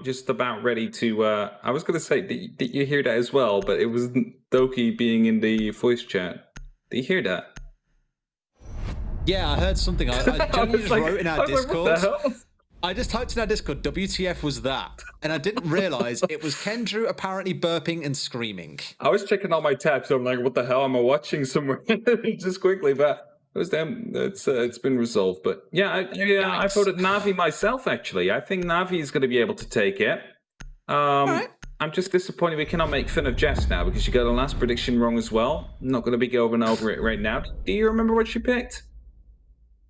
just about ready to. I was going to say, did you hear that as well? But it was Doki being in the voice chat. Did you hear that? Yeah, I heard something. I genuinely just wrote in our what the Discord. hell? I just typed in our Discord, WTF was that? And I didn't realize it was Kendrew apparently burping and screaming. I was checking all my tabs, so I'm like, what the hell am I watching somewhere? Just quickly, but it was them. It's been resolved. But yeah, I Yikes. voted Navi myself. Actually, I think Navi is going to be able to take it. All right. I'm just disappointed we cannot make fun of Jess now because she got the last prediction wrong as well. I'm not going to be going over it right now. Do you remember what she picked?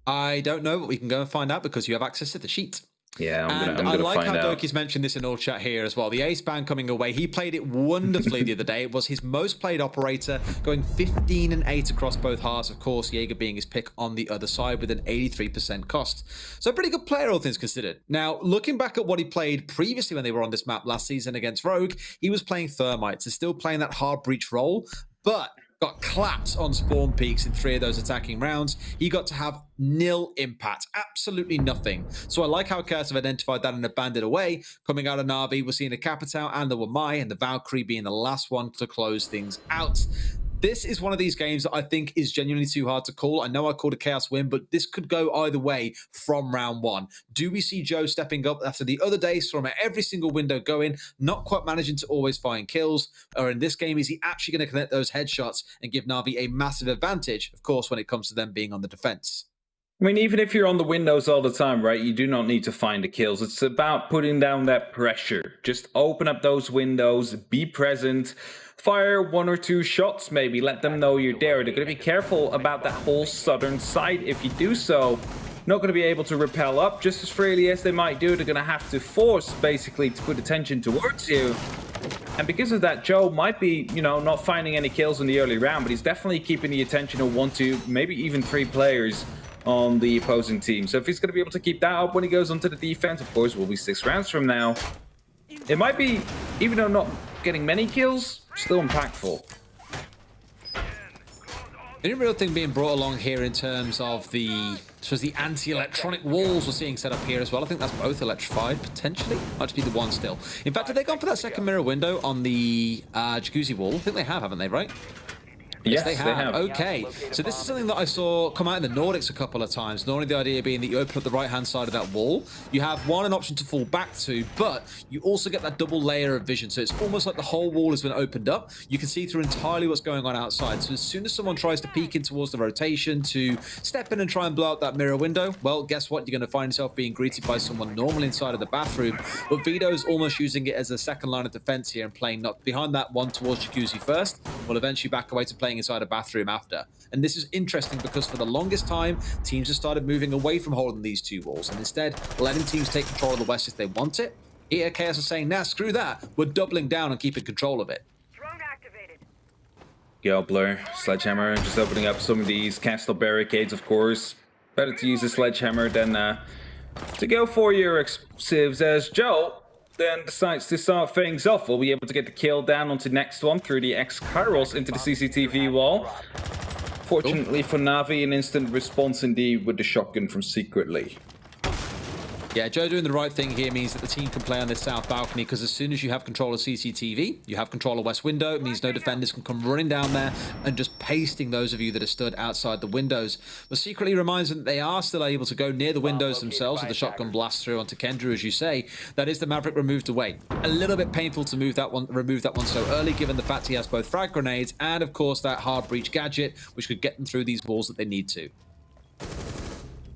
I don't know, but we can go and find out because you have access to the sheet. Yeah, I'm gonna I like find how out. Doki's mentioned this in all chat here as well. The ace ban coming away. He played it wonderfully the other day. It was his most played operator, going 15 and 8 across both halves. Of course, Jaeger being his pick on the other side with an 83% cost. So a pretty good player, all things considered. Now, looking back at what he played previously when they were on this map last season against Rogue, he was playing Thermites and still playing that hard breach role, but got clapped on spawn peaks in 3 of those attacking rounds. He got to have nil impact, absolutely nothing. So I like how Chaos have identified that and abandoned away. Coming out of NaVi, we're seeing a Capitao and the Wamai, and the Valkyrie being the last one to close things out. This is one of these games that I think is genuinely too hard to call. I know I called a Chaos win, but this could go either way from round one. Do we see Joe stepping up after the other day, saw him at every single window going, not quite managing to always find kills? Or in this game, is he actually going to connect those headshots and give NaVi a massive advantage, of course, when it comes to them being on the defense? I mean, even if you're on the windows all the time, right, you do not need to find the kills. It's about putting down that pressure. Just open up those windows, be present, fire 1 or 2 shots maybe, let them know you're there. They're going to be careful about that whole southern side. If you do so, not going to be able to repel up just as freely as they might do. They're going to have to force, basically, to put attention towards you. And because of that, Joe might be, not finding any kills in the early round, but he's definitely keeping the attention of 1, 2, maybe even 3 players on the opposing team. So if he's going to be able to keep that up when he goes onto the defense, of course, will be 6 rounds from now. It might be, even though not getting many kills, still impactful. The real thing being brought along here in terms of the anti-electronic walls we're seeing set up here as well. I think that's both electrified, potentially. Might just be the one still. In fact, have they gone for that second mirror window on the jacuzzi wall? I think they have, haven't they, right? Yes, they have. Okay, so this is something that I saw come out in the Nordics a couple of times. Normally the idea being that you open up the right-hand side of that wall. You have an option to fall back to, but you also get that double layer of vision. So it's almost like the whole wall has been opened up. You can see through entirely what's going on outside. So as soon as someone tries to peek in towards the rotation to step in and try and blow out that mirror window, well, guess what? You're going to find yourself being greeted by someone normal inside of the bathroom. But Vito's almost using it as a second line of defense here and playing not behind that one towards jacuzzi first. Will eventually back away to playing inside a bathroom after. And this is interesting because for the longest time, teams have started moving away from holding these 2 walls and instead letting teams take control of the West if they want it. Here, Chaos is saying, nah, screw that. We're doubling down on keeping control of it. Drone activated. Yo, Blur, Sledgehammer, just opening up some of these castle barricades, of course. Better to use a Sledgehammer than to go for your explosives, as Joe then decides to start things off. We'll be able to get the kill down onto next one through the X-Kairos into the CCTV wall. Fortunately for Navi, an instant response indeed with the shotgun from Secretly. Yeah, Joe doing the right thing here means that the team can play on this south balcony because as soon as you have control of CCTV, you have control of west window. It means no defenders can come running down there and just pasting those of you that are stood outside the windows. But Secretly reminds them that they are still able to go near the windows themselves with the shotgun blast through onto Kendra, as you say. That is the Maverick removed away. A little bit painful to remove that one so early, given the fact he has both frag grenades and, of course, that hard breach gadget, which could get them through these walls that they need to.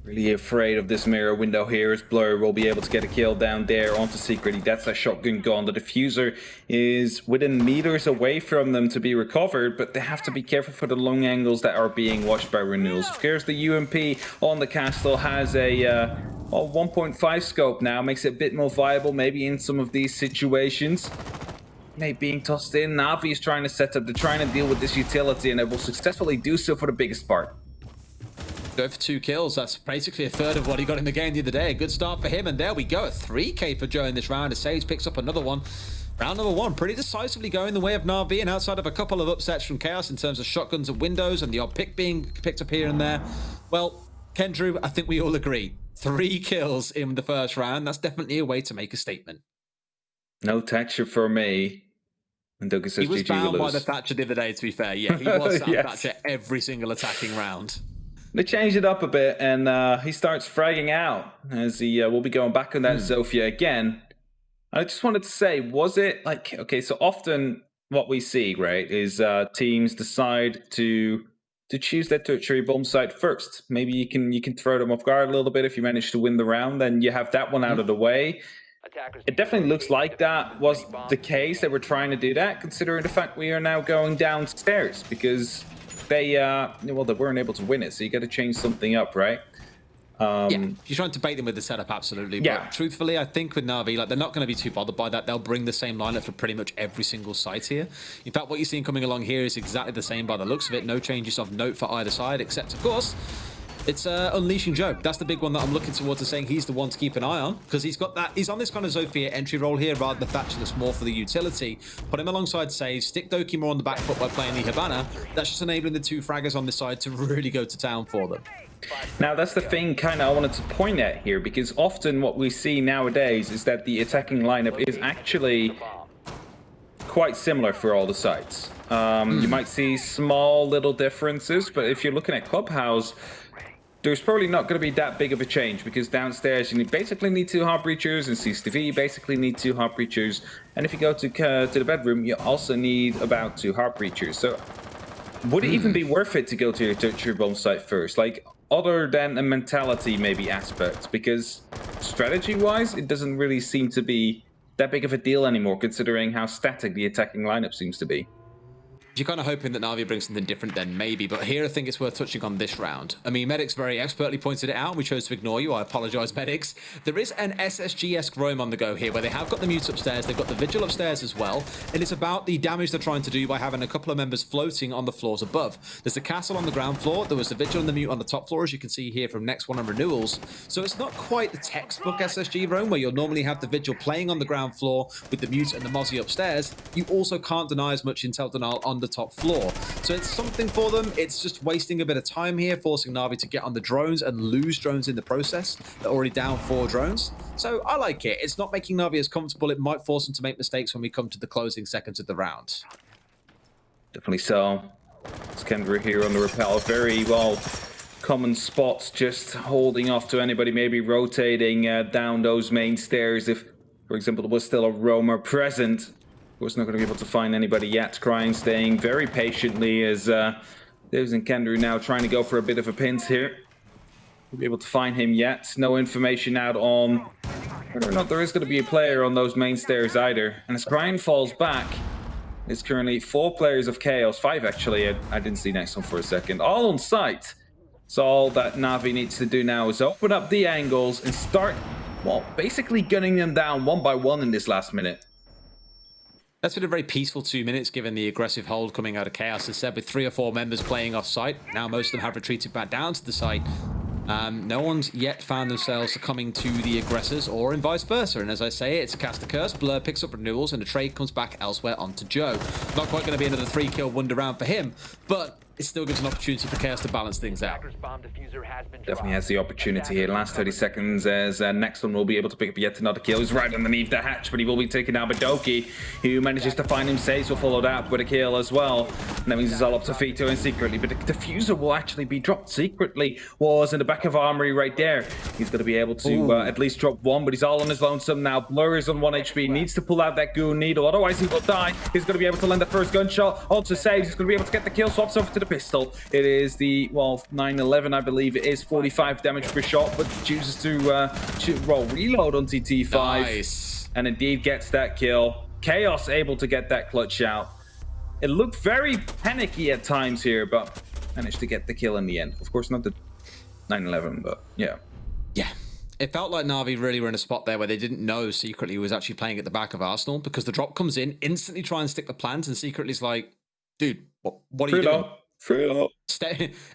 Really afraid of this mirror window here as Blur will be able to get a kill down there onto Secretly. That's a shotgun gone. The diffuser is within meters away from them to be recovered, but they have to be careful for the long angles that are being watched by Renewals. Of course, the UMP on the castle has a 1.5 scope now, makes it a bit more viable maybe in some of these situations. Maybe being tossed in. Navi is trying to set up, they're trying to deal with this utility, and they will successfully do so for the biggest part. Go for 2 kills. That's basically a third of what he got in the game the other day. A good start for him. And there we go. A 3K for Joe in this round. As Sage picks up another one. Round number 1, pretty decisively going the way of NaVi, and outside of a couple of upsets from Chaos in terms of shotguns and windows and the odd pick being picked up here and there. Well, Kendrew, I think we all agree. 3 kills in the first round. That's definitely a way to make a statement. No texture for me. And Doug says He was GG bound will by the lose. Thatcher the other day, to be fair. Yeah, he was Sam Yes. Thatcher every single attacking round. They changed it up a bit, and he starts fragging out as he will be going back on that Zofia again. I just wanted to say, was it like, okay, so often what we see, right, is teams decide to choose their tertiary bomb site first. Maybe you can throw them off guard a little bit if you manage to win the round, then you have that one out of the way. It definitely looks like that was the case. They were trying to do that, considering the fact we are now going downstairs, because they well, they weren't able to win it, so you got to change something up, right? Yeah, you're trying to bait them with the setup, absolutely. Yeah. But truthfully, I think with NaVi, like, they're not going to be too bothered by that. They'll bring the same lineup for pretty much every single site here. In fact, what you're seeing coming along here is exactly the same by the looks of it. No changes of note for either side, except, of course, it's Unleashing Joe. That's the big one that I'm looking towards and saying he's the one to keep an eye on, because he's got that. He's on this kind of Zofia entry role here rather than Thatcher that's more for the utility. Put him alongside Sage, stick Doki more on the back foot by playing the Havana. That's just enabling the two fraggers on this side to really go to town for them. Now, that's the thing kind of I wanted to point at here, because often what we see nowadays is that the attacking lineup is actually quite similar for all the sites. You might see small little differences, but if you're looking at Clubhouse, there's probably not going to be that big of a change, because downstairs you basically need 2 hard breachers, and CCTV you basically need 2 hard breachers, and if you go to the bedroom, you also need about 2 hard breachers. So would it even be worth it to go to your tertiary bomb site first? Like, other than a mentality maybe aspect, because strategy-wise, it doesn't really seem to be that big of a deal anymore, considering how static the attacking lineup seems to be. You're kind of hoping that NaVi brings something different then, maybe. But here I think it's worth touching on this round. I mean, Medics very expertly pointed it out. We chose to ignore you. I apologize, Medics. There is an SSG-esque roam on the go here, where they have got the mute upstairs. They've got the Vigil upstairs as well. And it's about the damage they're trying to do by having a couple of members floating on the floors above. There's the castle on the ground floor. There was the Vigil and the mute on the top floor, as you can see here from Next One on Renewals. So it's not quite the textbook SSG roam, where you'll normally have the Vigil playing on the ground floor with the mute and the Mozzie upstairs. You also can't deny as much intel denial on the top floor. So it's something for them. It's just wasting a bit of time here, forcing NaVi to get on the drones and lose drones in the process. They're already down 4 drones. So I like it. It's not making NaVi as comfortable. It might force them to make mistakes when we come to the closing seconds of the round. Definitely so. Skender here on the rappel. Very well common spots, just holding off to anybody maybe rotating down those main stairs. If, for example, there was still a roamer present, was not going to be able to find anybody yet. Crying, staying very patiently as there's Nkendru now trying to go for a bit of a pinch here. We'll be able to find him yet. No information out on whether or not there is going to be a player on those main stairs either. And as Crying falls back, there's currently 4 players of Chaos, 5 actually. I didn't see next one for a second. All on site. So all that NaVi needs to do now is open up the angles and start, well, basically gunning them down one by one in this last minute. That's been a very peaceful 2 minutes, given the aggressive hold coming out of Chaos. As said, with 3 or 4 members playing off site. Now most of them have retreated back down to the site. No one's yet found themselves coming to the aggressors, or in vice versa. And as I say, it's a cast a curse. Blur picks up Renewals, and the trade comes back elsewhere onto Joe. Not quite going to be another 3-kill wonder round for him, but it still gives an opportunity for Chaos to balance things out. Definitely has the opportunity here. Last 30 seconds as next one will be able to pick up yet another kill. He's right underneath the hatch, but he will be taken down by Doki, who manages to find him safe. Will follow that with a kill as well. And that means it's all up to Fito and secretly, but the diffuser will actually be dropped secretly. Was in the back of Armory right there. He's going to be able to at least drop one, but he's all on his lonesome now. Blur is on 1 HP, needs to pull out that goon needle, otherwise he will die. He's going to be able to land the first gunshot. Also saves, he's going to be able to get the kill, swaps over to the pistol. It is the, well, 911, I believe it is, 45 damage per shot, but chooses to reload on TT5. Nice. And indeed gets that kill. Chaos able to get that clutch out. It looked very panicky at times here, but managed to get the kill in the end. Of course, not the 911, but yeah. Yeah. It felt like NaVi really were in a spot there where they didn't know secretly who was actually playing at the back of Arsenal, because the drop comes in, instantly try and stick the plant, and secretly is like, dude, what are you doing?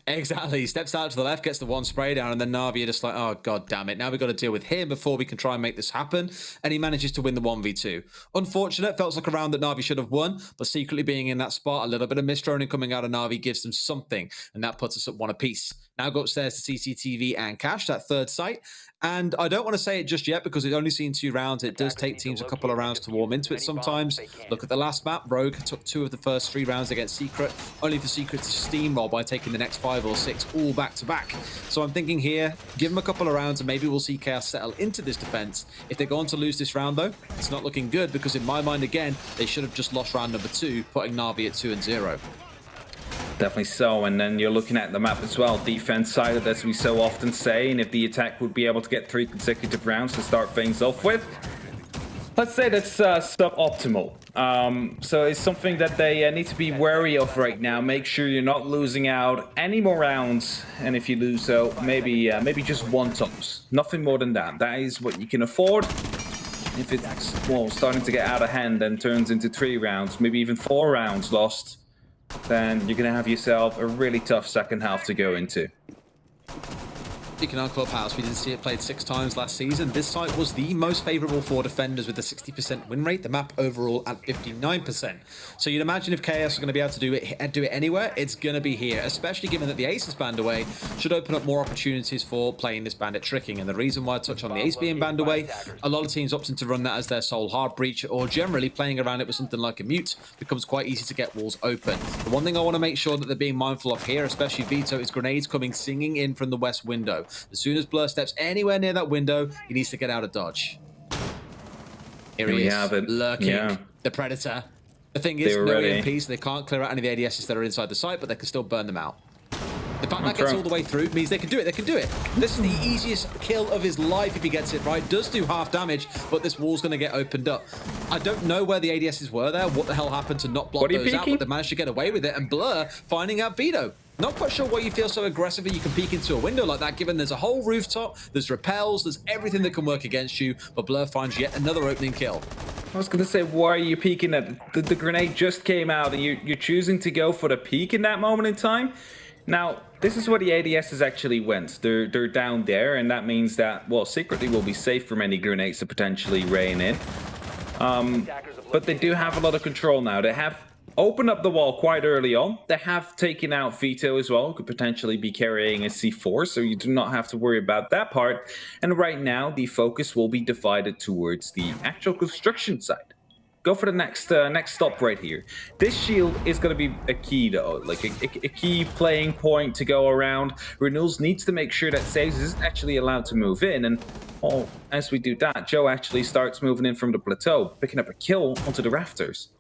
Exactly. He steps out to the left, gets the 1 spray down, and then NaVi are just like, oh, god damn it. Now we've got to deal with him before we can try and make this happen. And he manages to win the 1v2. Unfortunate. Felt like a round that NaVi should have won, but secretly being in that spot, a little bit of misdroning coming out of NaVi gives them something, and that puts us at 1 apiece. Now go upstairs to CCTV and Cash, that third site. And I don't want to say it just yet because it's only seen 2 rounds. It does take teams a couple of rounds to warm into it sometimes. Look at the last map. Rogue took 2 of the first 3 rounds against Secret, only for Secret to steamroll by taking the next 5 or 6 all back to back. So I'm thinking here, give them a couple of rounds and maybe we'll see Chaos settle into this defense. If they're going to lose this round though, it's not looking good because in my mind again, they should have just lost round number 2, putting NaVi at 2-0. Definitely so, and then you're looking at the map as well, defense sided as we so often say, and if the attack would be able to get 3 consecutive rounds to start things off with, let's say that's suboptimal. So it's something that they need to be wary of right now. Make sure you're not losing out any more rounds, and if you lose so maybe just 1 tops, nothing more than that. That is what you can afford. If it's, well, starting to get out of hand and turns into 3 rounds, maybe even 4 rounds lost, then you're going to have yourself a really tough second half to go into. Speaking on Clubhouse, we did see it played 6 times last season. This site was the most favorable for defenders with a 60% win rate. The map overall at 59%. So you'd imagine if Chaos are going to be able to do it anywhere, it's going to be here, especially given that the Ace is banned away, should open up more opportunities for playing this bandit tricking. And the reason why I touch on the Ace being banned away, a lot of teams opting to run that as their sole hard breach, or generally playing around it with something like a mute becomes quite easy to get walls open. The one thing I want to make sure that they're being mindful of here, especially Vito, is grenades coming singing in from the west window. As soon as Blur steps anywhere near that window, he needs to get out of dodge. Here he is, lurking, the Predator. The thing is, no EMP, so they can't clear out any of the ADSs that are inside the site, but they can still burn them out. The fact that gets all the way through means they can do it. They can do it. This is the easiest kill of his life if he gets it right. Does do half damage, but this wall's going to get opened up. I don't know where the ADSs were there. What the hell happened to not block those out? But they managed to get away with it. And Blur finding out Vito. Not quite sure why you feel so aggressively you can peek into a window like that, given there's a whole rooftop, there's repels, there's everything that can work against you, but Blur finds yet another opening kill. I was going to say, why are you peeking at the grenade just came out and you're choosing to go for the peek in that moment in time? Now, this is where the ADSs actually went. They're down there, and that means that, well, secretly will be safe from any grenades to potentially rain in. But they do have a lot of control now. They have opened up the wall quite early on. They have taken out Vito as well, could potentially be carrying a C4, so you do not have to worry about that part. And right now, the focus will be divided towards the actual construction side. Go for the next stop right here. This shield is going to be a key though, like a key playing point to go around. Renewals needs to make sure that Saves is actually allowed to move in, and as we do that, Joe actually starts moving in from the plateau, picking up a kill onto the rafters.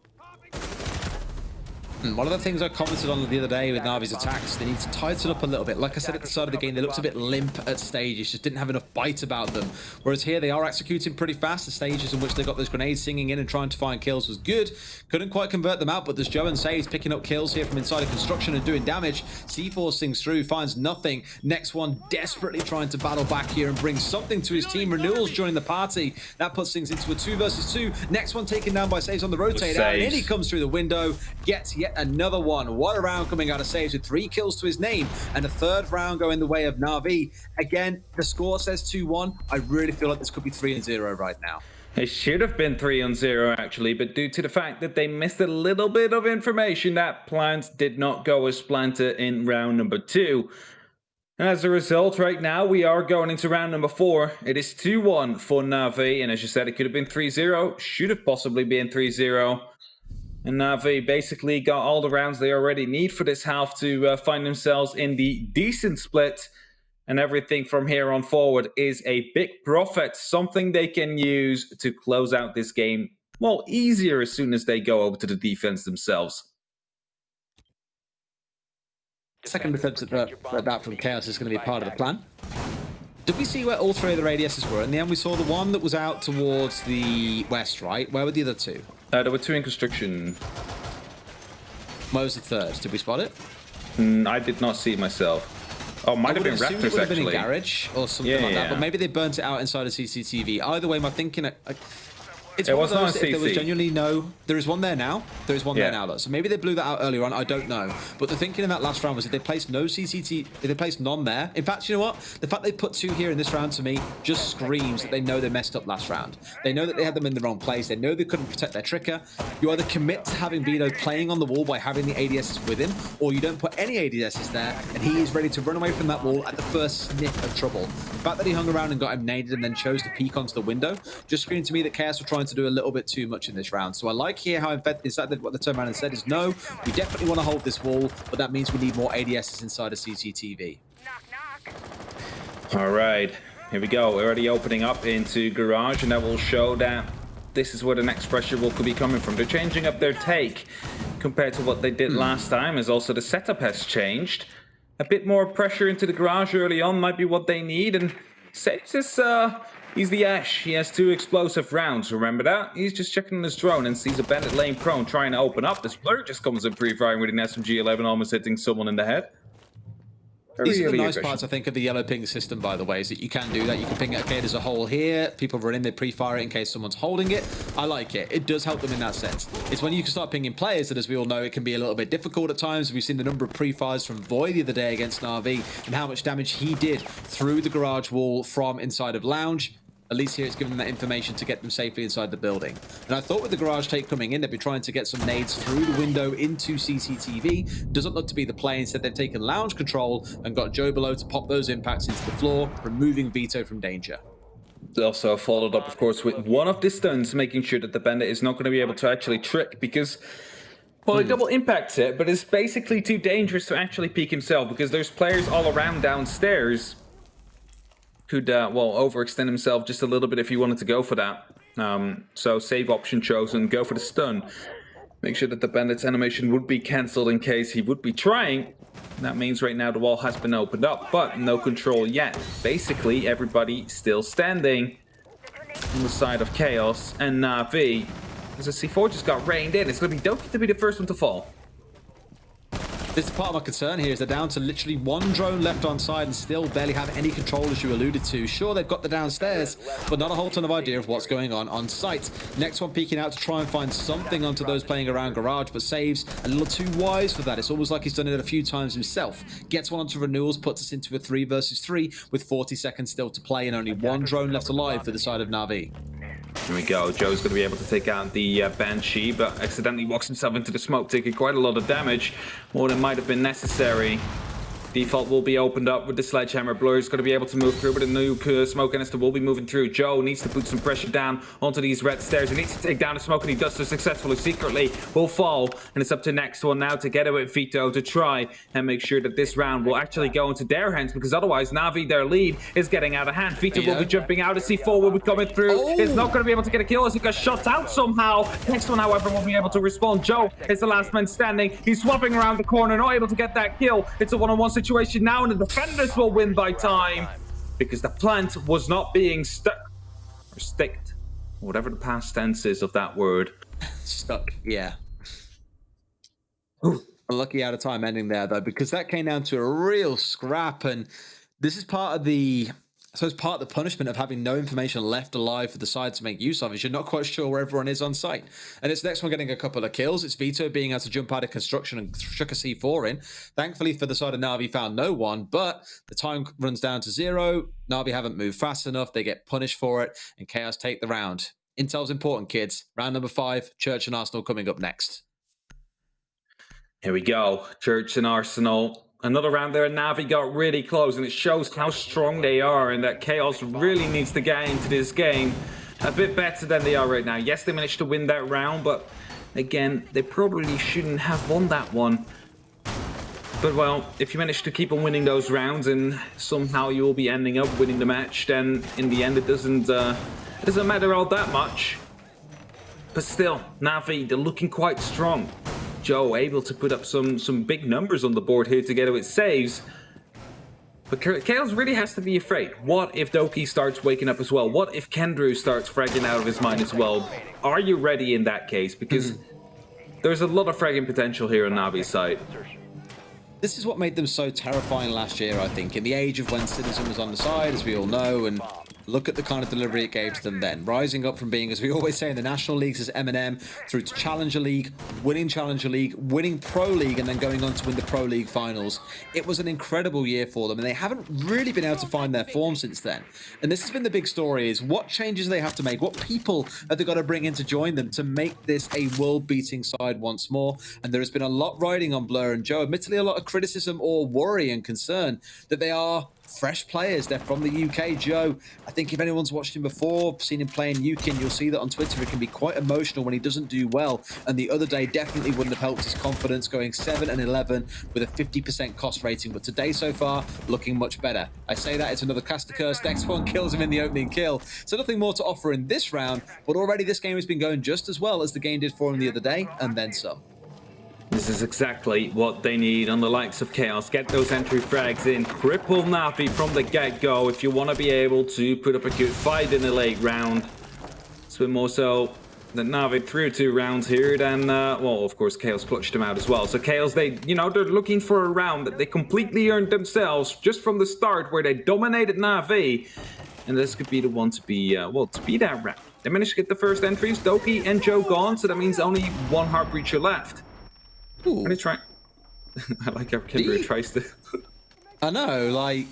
One of the things I commented on the other day with NaVi's attacks, they need to tighten up a little bit. Like I said at the start of the game, they looked a bit limp at stages, just didn't have enough bite about them. Whereas here, they are executing pretty fast. The stages in which they got those grenades singing in and trying to find kills was good. Couldn't quite convert them out, but there's Joe and Saves picking up kills here from inside of construction and doing damage. C4 sings through, finds nothing. Next one desperately trying to battle back here and bring something to his team. Renewals joining the party. That puts things into a 2 versus 2. Next one taken down by Saves on the rotator. And in he comes through the window, gets yet another one. What a round coming out of Saves with 3 kills to his name, and a third round going the way of NaVi. Again, the score says 2-1. I really feel like this could be 3-0 right now. It should have been 3-0 actually, but due to the fact that they missed a little bit of information, that plans did not go as planned in round number 2. And as a result, right now, we are going into round number 4. It is 2-1 for NaVi, and as you said, it could have been 3-0. Should have possibly been 3-0. And NaVi basically got all the rounds they already need for this half to find themselves in the decent split. And everything from here on forward is a big profit, something they can use to close out this game, well, easier as soon as they go over to the defense themselves. Second defense at that from Chaos is going to be part of the plan. Did we see where all 3 of the ADSs were? In the end, we saw the one that was out towards the west, right? Where were the other 2? There were 2 in construction. Where was the third? Did we spot it? I did not see it myself. Oh, might have been Raptors, it would have been in garage or something like that, yeah. but maybe they burnt it out inside of CCTV. Either way, my thinking... It's It one was of not those, a if there was CC. genuinely no... There is one there now. There is one there now, though. So maybe they blew that out earlier on. I don't know. But the thinking in that last round was if they placed no CCT... If they placed none there... In fact, you know what? The fact they put 2 here in this round, to me, just screams that they know they messed up last round. They know that they had them in the wrong place. They know they couldn't protect their trigger. You either commit to having Vito playing on the wall by having the ADSs with him, or you don't put any ADSs there, and he is ready to run away from that wall at the first sniff of trouble. The fact that he hung around and got him naded and then chose to peek onto the window just screamed to me that Chaos were trying to do a little bit too much in this round. So I like here how exactly what the turned around and said is no, we definitely want to hold this wall, but that means we need more ADSs inside of CCTV. All right, here we go. We're already opening up into Garage, and that will show that this is where the next pressure will be coming from. They're changing up their take compared to what they did last time, as also the setup has changed. A bit more pressure into the Garage early on might be what they need, and Saves is, he's the Ash. He has 2 explosive rounds, remember that? He's just checking his drone and sees a bandit laying prone, trying to open up. This blur just comes in pre-firing with an SMG-11, almost hitting someone in the head. These are the nice parts, I think, of the yellow ping system, by the way, is that you can do that. You can ping it, okay, there's a hole here. People run in, they pre-fire it in case someone's holding it. I like it. It does help them in that sense. It's when you can start pinging players that, as we all know, it can be a little bit difficult at times. We've seen the number of pre-fires from Void the other day against NaVi and how much damage he did through the garage wall from inside of Lounge. At least here it's given them that information to get them safely inside the building. And I thought with the garage take coming in, they'd be trying to get some nades through the window into CCTV. Doesn't look to be the play. Instead, they've taken Lounge control and got Joe below to pop those impacts into the floor, removing Vito from danger. They also followed up, of course, with one of the stuns, making sure that the bandit is not going to be able to actually trick, because, well, he double impacts it, but it's basically too dangerous to actually peek himself, because there's players all around downstairs. Could, well, overextend himself just a little bit if he wanted to go for that. So save option chosen, go for the stun. Make sure that the bandit's animation would be cancelled in case he would be trying. That means right now the wall has been opened up, but no control yet. Basically, everybody still standing on the side of Chaos and NaVi. As a C4 just got rained in, it's going to be Doki to be the first one to fall. This is part of my concern here, is they're down to literally 1 drone left on side and still barely have any control, as you alluded to. Sure, they've got the downstairs, but not a whole ton of idea of what's going on site. Next one peeking out to try and find something onto those playing around Garage, but Saves a little too wise for that. It's almost like he's done it a few times himself. Gets one onto renewals, puts us into a 3 versus 3 with 40 seconds still to play and only 1 drone left alive for the side of NaVi. Here we go. Joe's going to be able to take out the Banshee, but accidentally walks himself into the smoke, taking quite a lot of damage, more than might have been necessary. Default will be opened up with the sledgehammer. Blur is going to be able to move through, but a new smoke canister will be moving through. Joe needs to put some pressure down onto these red stairs. He needs to take down the smoke, and he does so successfully. Secretly will fall, and it's up to next one now together with Vito to try and make sure that this round will actually go into their hands, because otherwise NaVi, their lead, is getting out of hand. Vito will be jumping out. A C4 will be coming through. It's not going to be able to get a kill as he got shot out somehow. Next one, however, will be able to respond. Joe is the last man standing. He's swapping around the corner, not able to get that kill. It's a one-on-one situation now, and the defenders will win by time, because the plant was not being stuck or sticked, whatever the past tense is of that word. Stuck, yeah. Unlucky out of time ending there, though, because that came down to a real scrap, and this is part of the, I suppose, part of the punishment of having no information left alive for the side to make use of, is you're not quite sure where everyone is on site. And it's next one getting a couple of kills. It's Vito being able to jump out of construction and chuck a C4 in. Thankfully for the side of NaVi, found no one, but the time runs down to 0. NaVi haven't moved fast enough. They get punished for it, and Chaos take the round. Intel's important, kids. Round number 5, Church and Arsenal coming up next. Here we go. Church and Arsenal. Another round there, and NaVi got really close, and it shows how strong they are, and that Chaos really needs to get into this game a bit better than they are right now. Yes, they managed to win that round, but again, they probably shouldn't have won that one. But well, if you manage to keep on winning those rounds and somehow you will be ending up winning the match, then in the end it doesn't matter all that much. But still, NaVi, they're looking quite strong. Joe able to put up some big numbers on the board here together with saves. But Chaos really has to be afraid. What if Doki starts waking up as well? What if Kendrew starts fragging out of his mind as well? Are you ready in that case? Because there's a lot of fragging potential here on NaVi's side. This is what made them so terrifying last year, I think, in the age of when Citizen was on the side, as we all know, and look at the kind of delivery it gave to them then. Rising up from being, as we always say in the National Leagues, as M&M, through to Challenger League, winning Pro League, and then going on to win the Pro League finals. It was an incredible year for them, and they haven't really been able to find their form since then. And this has been the big story, is what changes do they have to make? What people have they got to bring in to join them to make this a world-beating side once more? And there has been a lot riding on Blur and Joe. Admittedly, a lot of criticism or worry and concern that they are fresh players. They're from the UK. Joe, I think if anyone's watched him before, seen him play in UKIN, you'll see that on Twitter it can be quite emotional when he doesn't do well. And the other day definitely wouldn't have helped his confidence, going 7-11 with a 50% cost rating. But today so far, looking much better. I say that, it's another caster curse. Next one kills him in the opening kill. So nothing more to offer in this round, but already this game has been going just as well as the game did for him the other day, and then some. This is exactly what they need on the likes of Chaos. Get those entry frags in, cripple NaVi from the get-go if you want to be able to put up a good fight in the late round. It's been more so that NaVi threw 2 rounds here, then, well, of course, Chaos clutched him out as well. So Chaos, they're looking for a round that they completely earned themselves just from the start, where they dominated NaVi. And this could be the one to be, to be that round. They managed to get the first entries, Doki and Joe gone, so that means only 1 Heart Breacher left. Ooh. Gonna try. I like how Kendra tries to. I know, like,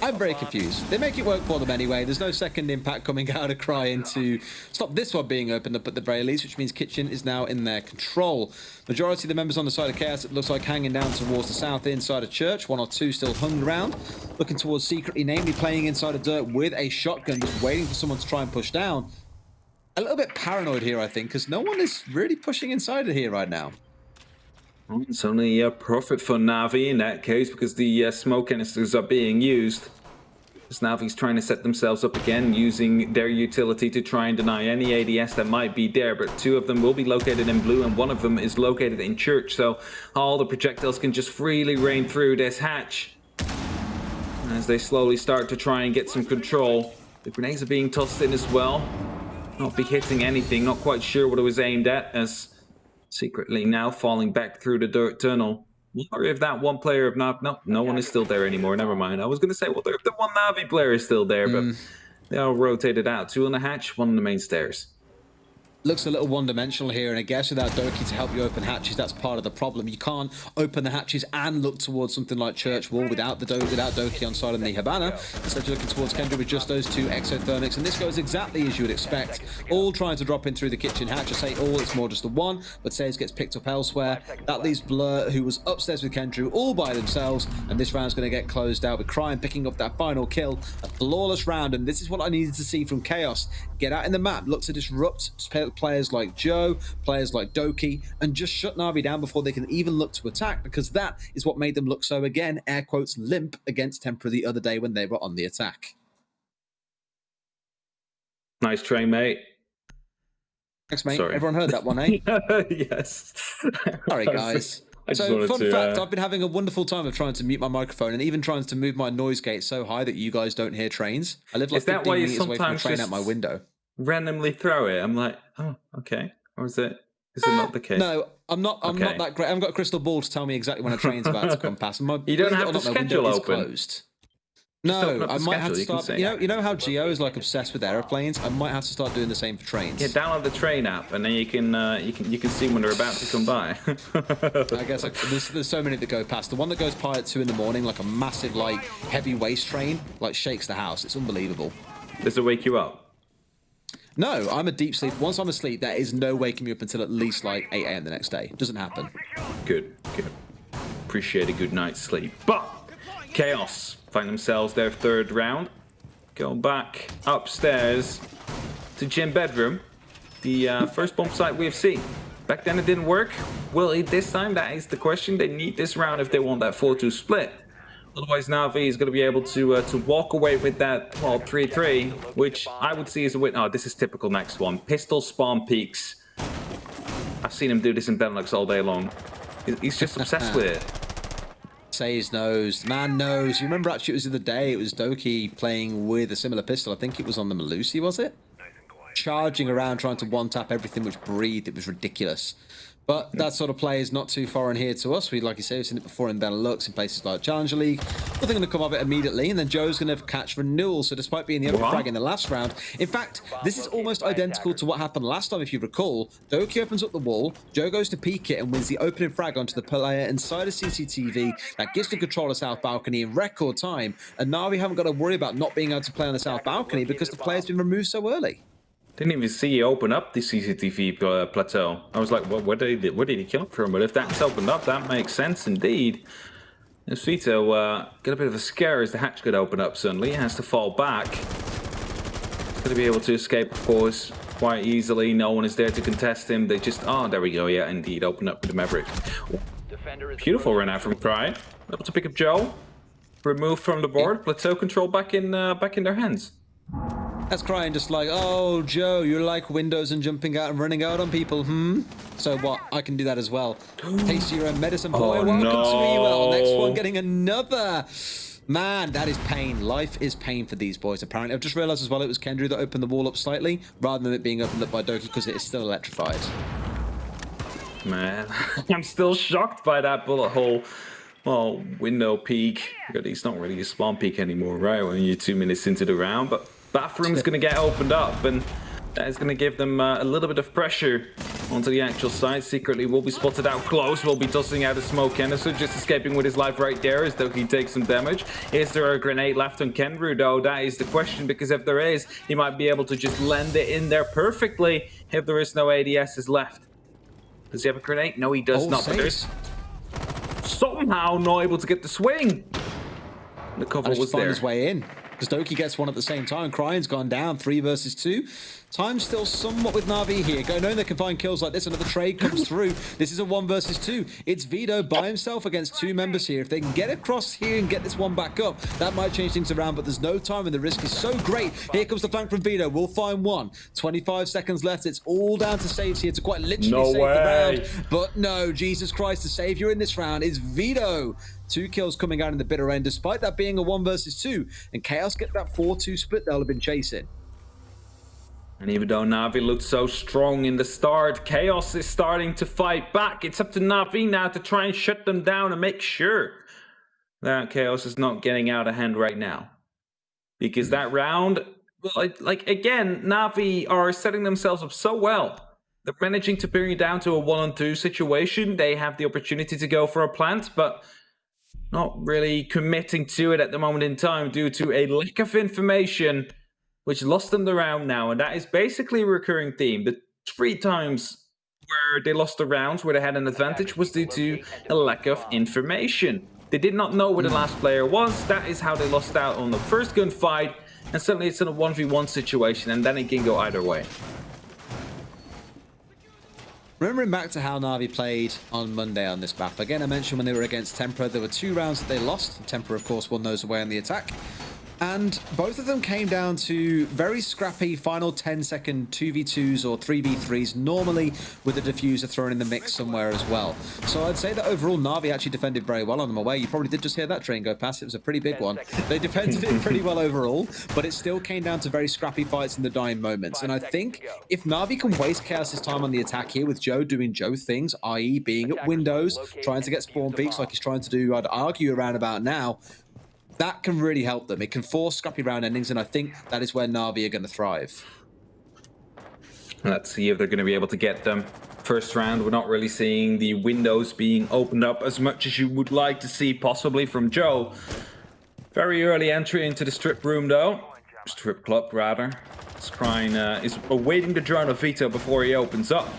I'm very confused. They make it work for them anyway. There's no second impact coming out of crying to stop this one being opened up at the very least, which means Kitchen is now in their control. Majority of the members on the side of Chaos, it looks like, hanging down towards the south inside of Church. 1 or 2 still hung around, looking towards Secretly, namely playing inside of Dirt with a shotgun, just waiting for someone to try and push down. A little bit paranoid here, I think, because no one is really pushing inside of here right now. Well, it's only a profit for NaVi in that case, because the smoke canisters are being used. As NaVi's trying to set themselves up again, using their utility to try and deny any ADS that might be there, but 2 of them will be located in blue, and 1 of them is located in Church, so all the projectiles can just freely rain through this hatch. As they slowly start to try and get some control, the grenades are being tossed in as well. Not be hitting anything, not quite sure what it was aimed at, as Secretly now falling back through the dirt tunnel. Or if that one player of no one is still there anymore, never mind. I was gonna say, well, if the one NaVi player is still there, but they all rotated out. 2 on the hatch, 1 on the main stairs. Looks a little one-dimensional here, and I guess without Doki to help you open hatches, that's part of the problem. You can't open the hatches and look towards something like Church Wall without Doki on side of the Habana. Instead, you're looking towards Kendra with just those 2 exothermics, and this goes exactly as you would expect. All trying to drop in through the kitchen hatch. I say all, it's more just the 1, but Says gets picked up elsewhere. That leaves Blur, who was upstairs with Kendra, all by themselves, and this round's going to get closed out with Crime picking up that final kill. A flawless round, and this is what I needed to see from Chaos. Get out in the map, look to disrupt players like Joe, players like Doki, and just shut NaVi down before they can even look to attack, because that is what made them look so, again, air quotes, limp against Tempera the other day when they were on the attack. Nice try, mate. Thanks, mate. Sorry. Everyone heard that one, eh? Yes. Sorry, guys. So, fun fact, I've been having a wonderful time of trying to mute my microphone and even trying to move my noise gate so high that you guys don't hear trains. I live like 15 meters away from a train out my window. Randomly throw it. I'm like, oh, okay. Or is it not the case? No, I'm not that great. I haven't got a crystal ball to tell me exactly when a train's about to come past. You don't have the schedule open. Closed. No, I might have to start. You know how Geo is like obsessed with airplanes? I might have to start doing the same for trains. Yeah, download the train app, and then you can see when they're about to come by. I guess there's so many that go past. The one that goes by at 2 in the morning, like a massive, like heavy waste train, like shakes the house. It's unbelievable. Does it wake you up? No, I'm a deep sleep. Once I'm asleep, there is no waking me up until at least like 8 AM the next day. It doesn't happen. Good. Appreciate a good night's sleep. But Chaos find themselves their 3rd round. Go back upstairs to Gym Bedroom. The first bomb site we've seen. Back then it didn't work. Will it this time? That is the question. They need this round if they want that 4-2 split. Otherwise, NaVi is going to be able to walk away with that, well, 3-3, which I would see as a win. Oh, this is typical next one. Pistol spawn peaks. I've seen him do this in Benelux all day long. He's just obsessed with it. Says knows. The man knows. You remember, actually, it was the other day, it was Doki playing with a similar pistol. I think it was on the Malusi, was it? charging around trying to one-tap everything which breathed. It was ridiculous. But that sort of play is not too foreign here to us. Like you say, we've seen it before in Benelux, in places like Challenger League. Nothing going to come of it immediately, and then Joe's going to catch renewal. So despite being the open frag in the last round, in fact, this is almost identical to what happened last time, if you recall. Doki opens up the wall, Joe goes to peek it and wins the opening frag onto the player inside of CCTV. That gives the control of South Balcony in record time, and now we haven't got to worry about not being able to play on the South Balcony because the player's been removed so early. Didn't even see you open up the CCTV plateau. I was like, well, where did he come from? But if that's opened up, that makes sense indeed. And Vito got a bit of a scare as the hatch could open up suddenly. He has to fall back. He's going to be able to escape, of course, quite easily. No one is there to contest him. They just, oh, there we go. Yeah, indeed, open up with the Maverick. Beautiful run out from Cry. Able to pick up Joe. Removed from the board. Plateau control back in their hands. That's Crying just like, oh, Joe, you like windows and jumping out and running out on people, So what? I can do that as well. Taste your own medicine, boy. Oh, Welcome to no. EWEL. Next one getting another. Man, that is pain. Life is pain for these boys, apparently. I've just realized as well it was Kendrew that opened the wall up slightly, rather than it being opened up by Doki, because it is still electrified. Man, I'm still shocked by that bullet hole. Well, window peek. It's not really a spawn peek anymore, right? When you're 2 minutes into the round, but bathroom's going to get opened up, and that is going to give them a little bit of pressure onto the actual side. Secretly will be spotted out close, will be tossing out a smoke. Henderson just escaping with his life right there as though he takes some damage. Is there a grenade left on Kenru though? That is the question, because if there is, he might be able to just land it in there perfectly if there is no ADSs left. Does he have a grenade? No, he does not. But there's somehow not able to get the swing. The cover was there. His way in. Doki gets one at the same time. Crying's gone down 3 versus 2. Time's still somewhat with NaVi here. Knowing they can find kills like this, another trade comes through. This is a 1 versus 2. It's Vito by himself against 2 members here. If they can get across here and get this one back up, that might change things around, but there's no time and the risk is so great. Here comes the flank from Vito. We'll find one. 25 seconds left. It's all down to saves here to quite literally save the round. But no, Jesus Christ, the savior in this round is Vito. 2 kills coming out in the bitter end, despite that being a 1 versus 2. And Chaos get that 4-2 split they'll have been chasing. And even though NaVi looked so strong in the start, Chaos is starting to fight back. It's up to NaVi now to try and shut them down and make sure that Chaos is not getting out of hand right now. Because that round, like again, NaVi are setting themselves up so well. They're managing to bring it down to a 1-on-2 situation. They have the opportunity to go for a plant, but not really committing to it at the moment in time due to a lack of information, which lost them the round now. And that is basically a recurring theme. The 3 times where they lost the rounds, where they had an advantage, was due to a lack of information. They did not know where the last player was. That is how they lost out on the first gunfight. And suddenly it's in a 1v1 situation, and then it can go either way. Remembering back to how NaVi played on Monday on this map, again, I mentioned when they were against Tempera, there were 2 rounds that they lost. Tempera, of course, won those away on the attack. And both of them came down to very scrappy final 10-second 2v2s or 3v3s, normally with a diffuser thrown in the mix somewhere as well. So I'd say that overall, NaVi actually defended very well on them away. You probably did just hear that train go past. It was a pretty big one. They defended it pretty well overall, but it still came down to very scrappy fights in the dying moments. And I think if NaVi can waste Chaos's time on the attack here with Joe doing Joe things, i.e. being at windows, trying to get spawn peaks like he's trying to do, I'd argue, around about now, that can really help them. It can force scrappy round endings, and I think that is where NaVi are going to thrive. Let's see if they're going to be able to get them. First round, we're not really seeing the windows being opened up as much as you would like to see, possibly from Joe. Very early entry into the strip room, though. Strip club, rather. Crying is awaiting the drone of Vito before he opens up.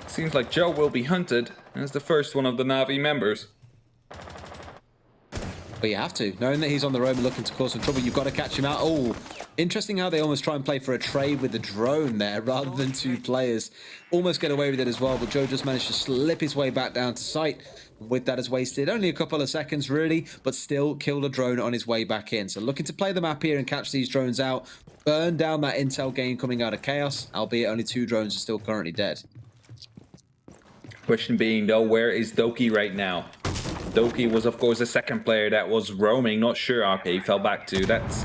Seems like Joe will be hunted as the first one of the NaVi members. But you have to. Knowing that he's on the road and looking to cause some trouble, you've got to catch him out. Oh, interesting how they almost try and play for a trade with the drone there rather than 2 players. Almost get away with it as well, but Joe just managed to slip his way back down to sight. With that has wasted only a couple of seconds, really, but still killed a drone on his way back in. So looking to play the map here and catch these drones out. Burn down that intel game coming out of Chaos, albeit only 2 drones are still currently dead. Question being, though, where is Doki right now? Doki was, of course, the second player that was roaming. Not sure. Okay, he fell back too. That's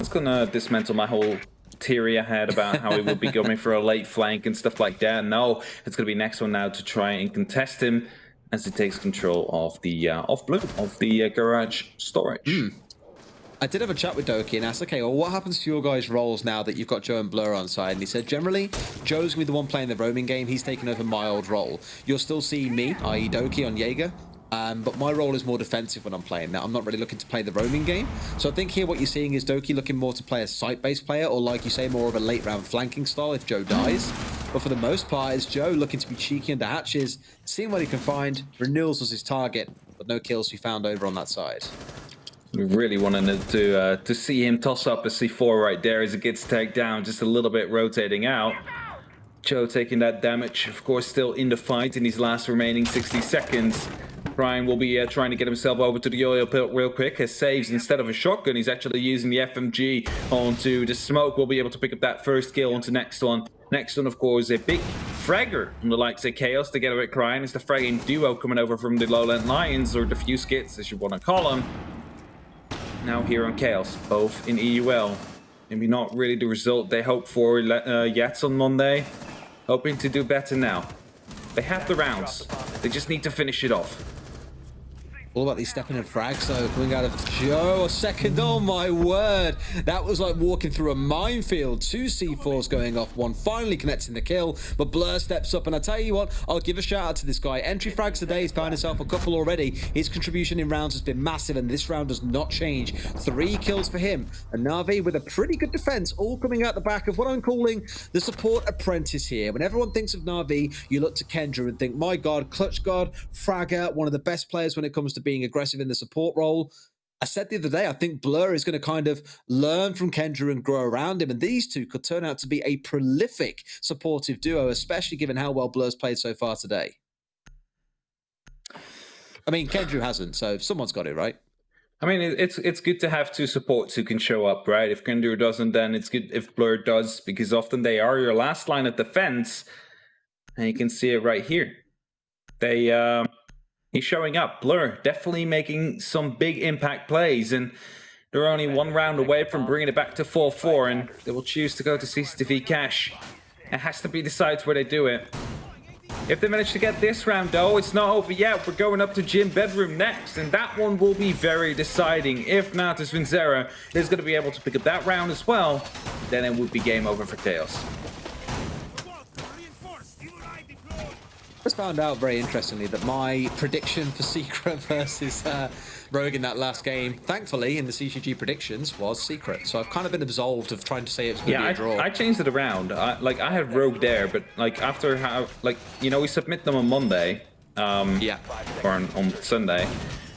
gonna dismantle my whole teary ahead about how he would be going for a late flank and stuff like that. No, it's going to be next one now to try and contest him as he takes control of the garage storage. I did have a chat with Doki and asked, okay, well, what happens to your guys' roles now that you've got Joe and Blur on side? And he said, generally, Joe's going to be the one playing the roaming game. He's taking over my old role. You'll still see me, i.e. Doki, on Jaeger. But my role is more defensive when I'm playing. Now, I'm not really looking to play the roaming game. So I think here what you're seeing is Doki looking more to play a site-based player, or like you say, more of a late-round flanking style if Joe dies. But for the most part, it's Joe looking to be cheeky under hatches, seeing what he can find. Renewals was his target, but no kills to be found over on that side. We really wanted to see him toss up a C4 right there as it gets tagged down, just a little bit rotating out. Joe taking that damage, of course, still in the fight in these last remaining 60 seconds. Brian will be trying to get himself over to the oil pit real quick. As saves instead of a shotgun, he's actually using the FMG onto the smoke. We'll be able to pick up that first kill onto next one. Next one, of course, a big fragger from the likes of Chaos together with Cryan. It's the fragging duo coming over from the Lowland Lions, or the few skits, as you want to call them. Now here on Chaos, both in EUL. Maybe not really the result they hoped for yet on Monday. Hoping to do better now. They have the rounds. They just need to finish it off. All about these stepping in frags, though, coming out of Joe. A second, oh my word. That was like walking through a minefield. 2 C4s going off, one finally connecting the kill, but Blur steps up, and I tell you what, I'll give a shout out to this guy. Entry frags today, he's found himself a couple already. His contribution in rounds has been massive, and this round does not change. 3 kills for him, and NaVi with a pretty good defense, all coming out the back of what I'm calling the support apprentice here. When everyone thinks of NaVi, you look to Kendra and think, my God, clutch god, fragger, one of the best players when it comes to being aggressive in the support role. I said the other day, I think Blur is going to kind of learn from Kendra and grow around him, and these two could turn out to be a prolific supportive duo, especially given how well Blur's played so far today. I mean, Kendra hasn't, so someone's got it, right? I mean, it's good to have 2 supports who can show up, right? If Kendra doesn't, then it's good if Blur does, because often they are your last line of defense, and you can see it right here. He's showing up. Blur definitely making some big impact plays, and they're only 1 round away from bringing it back to 4-4, and they will choose to go to CCTV cash. It has to be decided where they do it. If they manage to get this round, though, it's not over yet. We're going up to Gym Bedroom next, and that one will be very deciding. If Natus Vincere is going to be able to pick up that round as well, then it would be game over for Chaos. Just found out very interestingly that my prediction for Secret versus Rogue in that last game, thankfully in the CCG predictions, was Secret. So I've kind of been absolved of trying to say it was going to be a draw. I changed it around. I had Rogue there, but like after how, like, you know, we submit them on Monday, or on Sunday,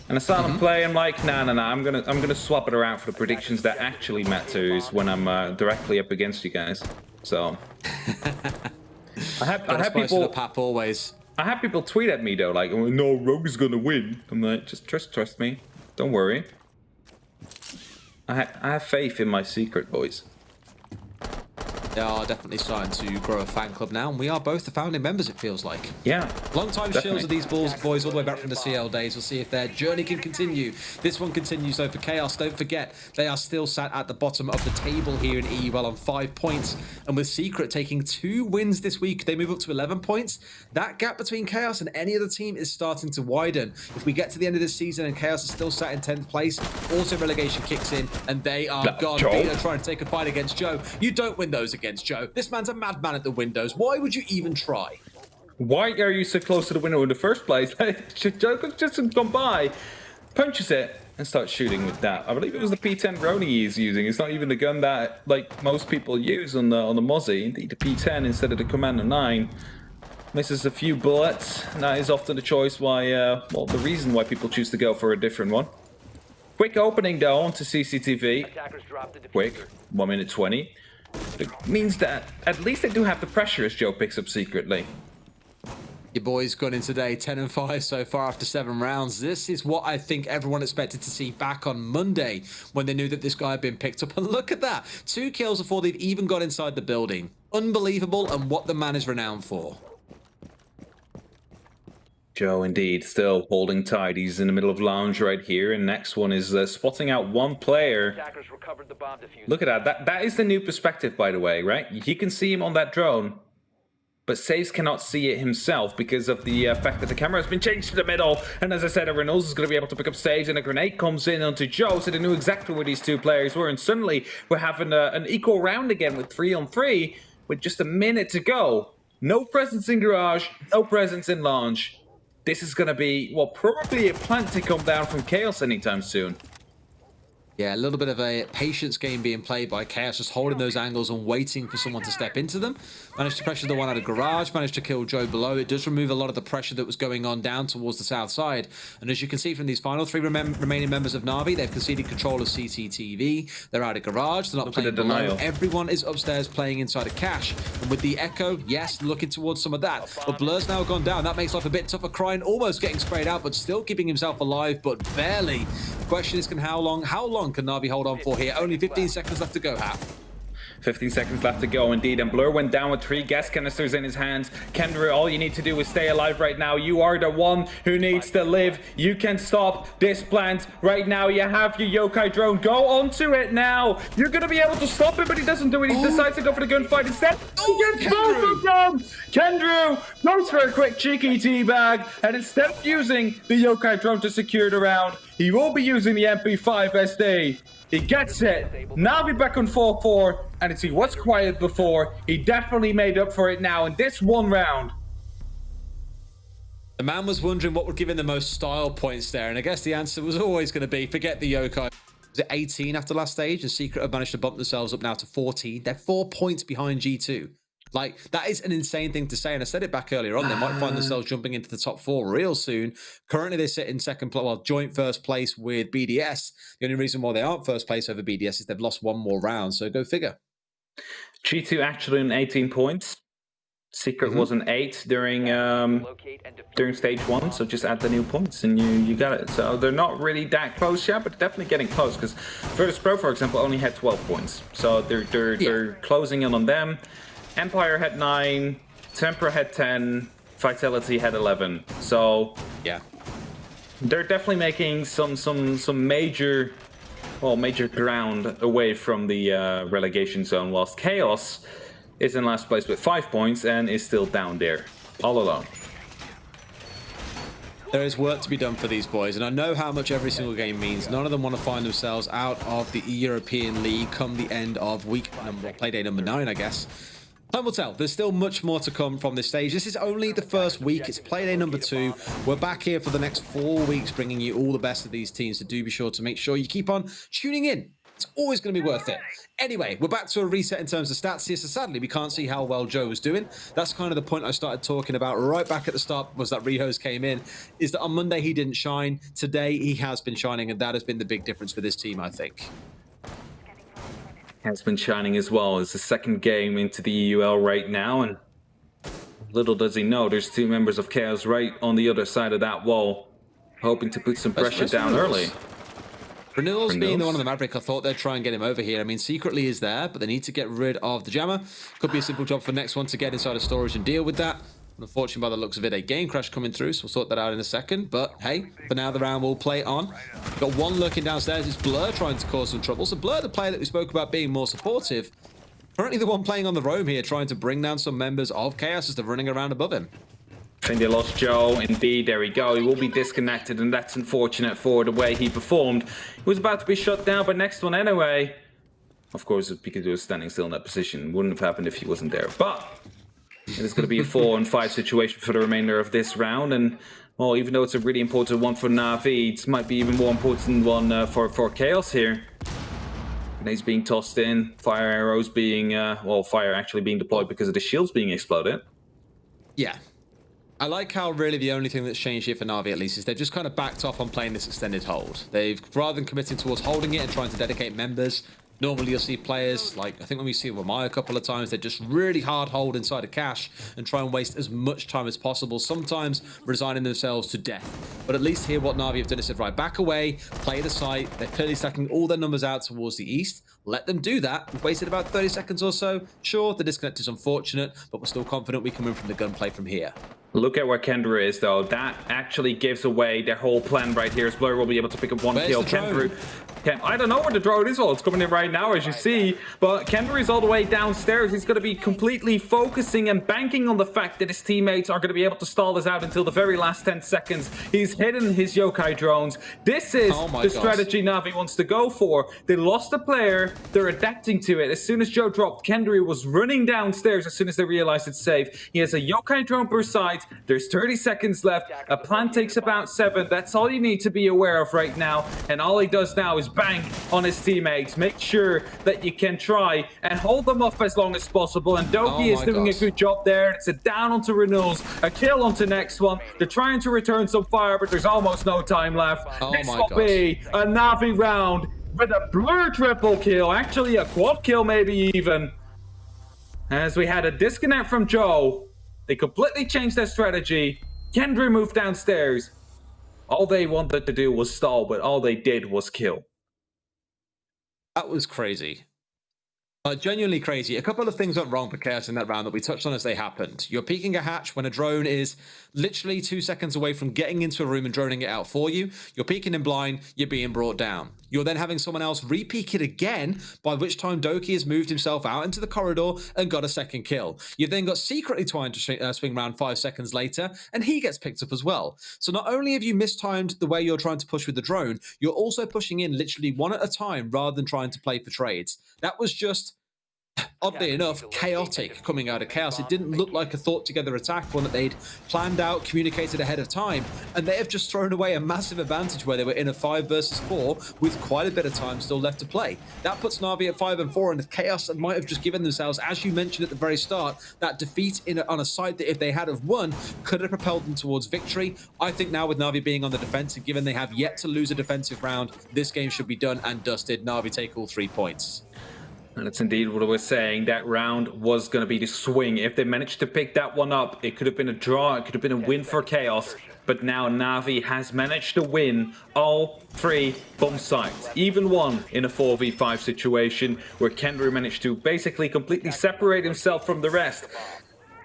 and I saw them play. I'm like, nah. I'm gonna swap it around for the predictions that actually matters when I'm directly up against you guys. So. I have people always. I have people tweet at me though, like, oh, no, Rogue is gonna win. I'm like, just trust me. Don't worry. I have faith in my Secret boys. They are definitely starting to grow a fan club now, and we are both the founding members, it feels like. Yeah. Long-time shields of these boys all the way back from the CL days. We'll see if their journey can continue. This one continues, though, for Chaos. Don't forget, they are still sat at the bottom of the table here in EUL on 5 points. And with Secret taking 2 wins this week, they move up to 11 points. That gap between Chaos and any other team is starting to widen. If we get to the end of this season and Chaos is still sat in 10th place, auto relegation kicks in, and they are gone. Vita trying to take a fight against Joe. You don't win those against Joe. This man's a madman at the windows. Why would you even try? Why are you so close to the window in the first place? Joe could just gone by, punches it, and starts shooting with that. I believe it was the P10 Brony he's using. It's not even the gun that like most people use on the Mozzie. Indeed, the P10 instead of the Commander 9. Misses a few bullets. And that is often the choice why, well, the reason why people choose to go for a different one. Quick opening though onto CCTV. Quick, 1 minute 20. It means that at least they do have the pressure as Joe picks up secretly. Your boys gone in today 10-5 so far after 7 rounds. This is what I think everyone expected to see back on Monday when they knew that this guy had been picked up. And look at that. 2 kills before they've even got inside the building. Unbelievable, and what the man is renowned for. Joe, indeed, still holding tight. He's in the middle of lounge right here, and next one is spotting out one player. Look at that. That is the new perspective, by the way, right? He can see him on that drone, but Saves cannot see it himself because of the fact that the camera has been changed to the middle. And as I said, Reynolds is going to be able to pick up Saves, and a grenade comes in onto Joe, so they knew exactly where these two players were. And suddenly, we're having an equal round again with 3-on-3, with just a minute to go. No presence in garage, no presence in launch. This is going to be, well, probably a plant to come down from Chaos anytime soon. Yeah, a little bit of a patience game being played by Chaos, just holding those angles and waiting for someone to step into them. Managed to pressure the one out of garage, managed to kill Joe below. It does remove a lot of the pressure that was going on down towards the south side. And as you can see from these final three remaining members of NaVi, they've conceded control of CCTV. They're out of garage. They're not playing below. Everyone is upstairs playing inside of Cash. And with the Echo, yes, looking towards some of that. But Blur's now gone down. That makes life a bit tougher. Crying, almost getting sprayed out, but still keeping himself alive, but barely. The question is, how long can NaVi hold on for here? Only 15 seconds left to go, Hap. 15 seconds left to go, indeed. And Blur went down with 3 gas canisters in his hands. Kendra, all you need to do is stay alive right now. You are the one who needs to live. You can stop this plant right now. You have your yokai drone. Go onto it now. You're going to be able to stop it, but he doesn't do it. He decides to go for the gunfight instead. He gets both of them. Kendra goes for a quick cheeky teabag. And instead of using the yokai drone to secure the round, he will be using the MP5 SD. He gets it. NaVi back on 4-4, and as he was quiet before, he definitely made up for it now in this one round. The man was wondering what would give him the most style points there, and I guess the answer was always going to be, forget the yokai. Was it 18 after last stage, and Secret have managed to bump themselves up now to 14. They're 4 points behind G2. Like, that is an insane thing to say, and I said it back earlier on. They might find themselves jumping into the top 4 real soon. Currently, they sit in second place, well, joint first place with BDS. The only reason why they aren't first place over BDS is they've lost one more round, so go figure. G2 actually in 18 points. Secret was an 8 during stage 1, so just add the new points and you got it. So they're not really that close yet, but they're definitely getting close, because Virtus Pro, for example, only had 12 points. So they're closing in on them. Empire had 9, Tempra had 10, Vitality had 11. So yeah, they're definitely making some major ground away from the relegation zone, whilst Chaos is in last place with 5 points and is still down there, all alone. There is work to be done for these boys, and I know how much every single game means. None of them want to find themselves out of the European League come the end of playday number 9, I guess. Time will tell. There's still much more to come from this stage. This is only the first week. It's playday number 2. We're back here for the next 4 weeks, bringing you all the best of these teams. So do be sure to make sure you keep on tuning in. It's always going to be worth it. Anyway, we're back to a reset in terms of stats here. So sadly, we can't see how well Joe was doing. That's kind of the point I started talking about right back at the start, was that Rihos came in, is that on Monday he didn't shine. Today he has been shining, and that has been the big difference for this team, I think. Has been shining as well. It's the second game into the EUL right now, and little does he know, there's 2 members of Chaos right on the other side of that wall, hoping to put some pressure down early. Renewals being the one on the Maverick, I thought they'd try and get him over here. I mean, secretly is there, but they need to get rid of the jammer. Could be a simple job for next one to get inside of storage and deal with that. Unfortunately, by the looks of it, a game crash coming through, so we'll sort that out in a second. But hey, for now, the round will play on. Got one lurking downstairs. It's Blur trying to cause some trouble. So Blur, the player that we spoke about being more supportive, currently the one playing on the roam here, trying to bring down some members of Chaos as they're running around above him. I think they lost Joe. Indeed, there we go. He will be disconnected, and that's unfortunate for the way he performed. He was about to be shut down by next one anyway. Of course, because he was standing still in that position. Wouldn't have happened if he wasn't there. But it is going to be a 4-on-5 situation for the remainder of this round. And, well, even though it's a really important one for NaVi, it might be even more important one for Chaos here. Grenades being tossed in, fire arrows being, fire actually being deployed because of the shields being exploded. Yeah. I like how really the only thing that's changed here for NaVi, at least, is they've just kind of backed off on playing this extended hold. They've, rather than committing towards holding it and trying to dedicate members, normally you'll see players, like I think when we see Wamai a couple of times, they just really hard hold inside of cash and try and waste as much time as possible, sometimes resigning themselves to death. But at least here what NaVi have done is said, right, back away, play the site. They're clearly stacking all their numbers out towards the east. Let them do that. We've wasted about 30 seconds or so. Sure, the disconnect is unfortunate, but we're still confident we can win from the gunplay from here. Look at where Kendra is, though. That actually gives away their whole plan right here. As Blur will be able to pick up one kill. Kendra, I don't know where the drone is. Well, it's coming in right now, as you see. But Kendra is all the way downstairs. He's going to be completely focusing and banking on the fact that his teammates are going to be able to stall this out until the very last 10 seconds. He's hidden his yokai drones. This is the strategy NaVi wants to go for. They lost a player. They're adapting to it. As soon as Joe dropped, Kendra was running downstairs as soon as they realized it's safe. He has a yokai drone per side. There's 30 seconds left. A plan takes about 7. That's all you need to be aware of right now. And all he does now is bank on his teammates. Make sure that you can try and hold them off as long as possible. And Doki is doing a good job there. It's a down onto Renewals, a kill onto next one. They're trying to return some fire, but there's almost no time left. This will be a NaVi round with a Blur triple kill. Actually, a quad kill maybe even. As we had a disconnect from Joe. They completely changed their strategy. Kendra moved downstairs. All they wanted to do was stall, but all they did was kill. That was crazy. Genuinely crazy. A couple of things went wrong for Chaos in that round that we touched on as they happened. You're peeking a hatch when a drone is literally 2 seconds away from getting into a room and droning it out for you. You're peeking in blind, you're being brought down. You're then having someone else re-peek it again, by which time Doki has moved himself out into the corridor and got a second kill. You've then got secretly trying to swing around 5 seconds later, and he gets picked up as well. So not only have you mistimed the way you're trying to push with the drone, you're also pushing in literally one at a time rather than trying to play for trades. That was just, oddly enough, chaotic coming out of Chaos. It didn't look like a thought-together attack, one that they'd planned out, communicated ahead of time, and they have just thrown away a massive advantage where they were in a 5 versus 4 with quite a bit of time still left to play. That puts NaVi at 5 and 4, and Chaos might have just given themselves, as you mentioned at the very start, that defeat on a side that if they had have won, could have propelled them towards victory. I think now with NaVi being on the defensive, given they have yet to lose a defensive round, this game should be done and dusted. NaVi take all 3 points. And that's indeed what I was saying. That round was going to be the swing. If they managed to pick that one up, it could have been a draw. It could have been a win for Chaos. But now NaVi has managed to win all 3 bomb sites. Even one in a 4v5 situation where Kendra managed to basically completely separate himself from the rest.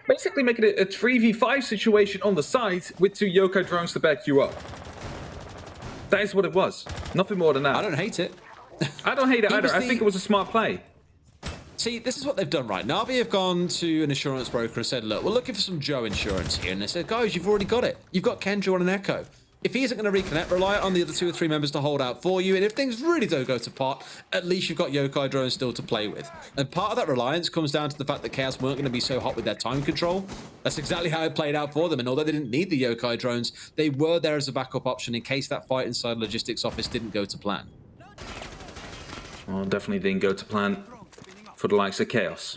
Basically making it a 3v5 situation on the site with 2 yokai drones to back you up. That is what it was. Nothing more than that. I don't hate it. I don't hate it either. I think it was a smart play. See, this is what they've done, right? NaVi have gone to an insurance broker and said, look, we're looking for some Joe insurance here. And they said, guys, you've already got it. You've got Kendra on an Echo. If he isn't going to reconnect, rely on the other 2 or 3 members to hold out for you. And if things really don't go to pot, at least you've got yokai drones still to play with. And part of that reliance comes down to the fact that Chaos weren't going to be so hot with their time control. That's exactly how it played out for them. And although they didn't need the yokai drones, they were there as a backup option in case that fight inside logistics office didn't go to plan. Well, definitely didn't go to plan for the likes of Chaos.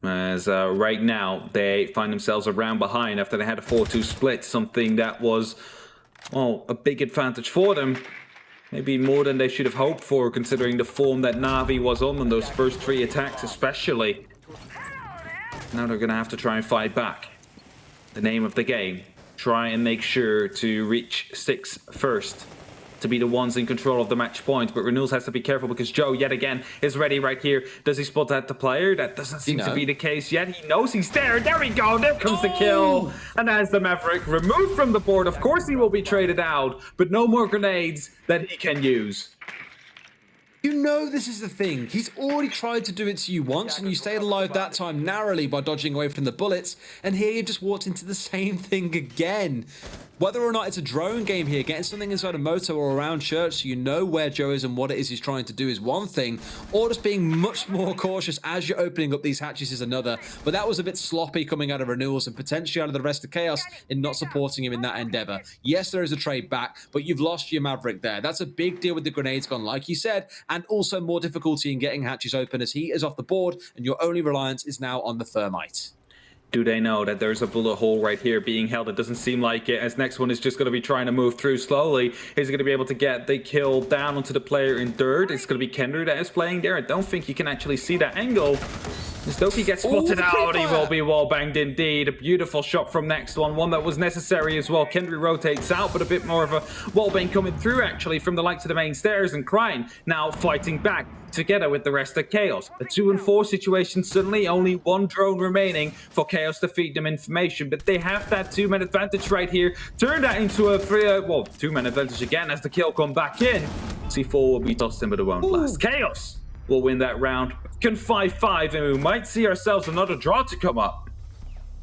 As right now, they find themselves a round behind after they had a 4-2 split, something that was, well, a big advantage for them. Maybe more than they should have hoped for, considering the form that NaVi was on those first 3 attacks especially. Now they're going to have to try and fight back. The name of the game, try and make sure to reach 6 first, to be the ones in control of the match point. But Renewals has to be careful because Joe, yet again, is ready right here. Does he spot at the player? That doesn't seem to be the case yet. He knows he's there. There we go. There comes the kill. And as the Maverick removed from the board, of course he will be traded out, but no more grenades that he can use. You know this is the thing. He's already tried to do it to you once, and you stayed alive that time narrowly by dodging away from the bullets, and here you've just walked into the same thing again. Whether or not it's a drone game here, getting something inside a motor or around church so you know where Joe is and what it is he's trying to do is one thing, or just being much more cautious as you're opening up these hatches is another. But that was a bit sloppy coming out of Renewals and potentially out of the rest of Chaos in not supporting him in that endeavor. Yes, there is a trade back, but you've lost your Maverick there. That's a big deal with the grenades gone, like you said, and also more difficulty in getting hatches open as he is off the board and your only reliance is now on the thermite. Do they know that there's a bullet hole right here being held? It doesn't seem like it, as next one is just going to be trying to move through slowly. Is he going to be able to get the kill down onto the player in third? It's going to be Kendra that is playing there. I don't think you can actually see that angle. As Doki gets spotted out, he will be wall-banged indeed. A beautiful shot from next one that was necessary as well. Kendra rotates out, but a bit more of a wall-bang coming through actually from the likes of the main stairs, and Crying now fighting back together with the rest of Chaos. A 2-4 situation, suddenly only one drone remaining for Chaos to feed them information, but they have that 2-man advantage right here. Turn that into a 2-man advantage again as the kill come back in. C4 will be tossed in, but it won't last. Chaos will win that round. Can 5-5, and we might see ourselves another draw to come up.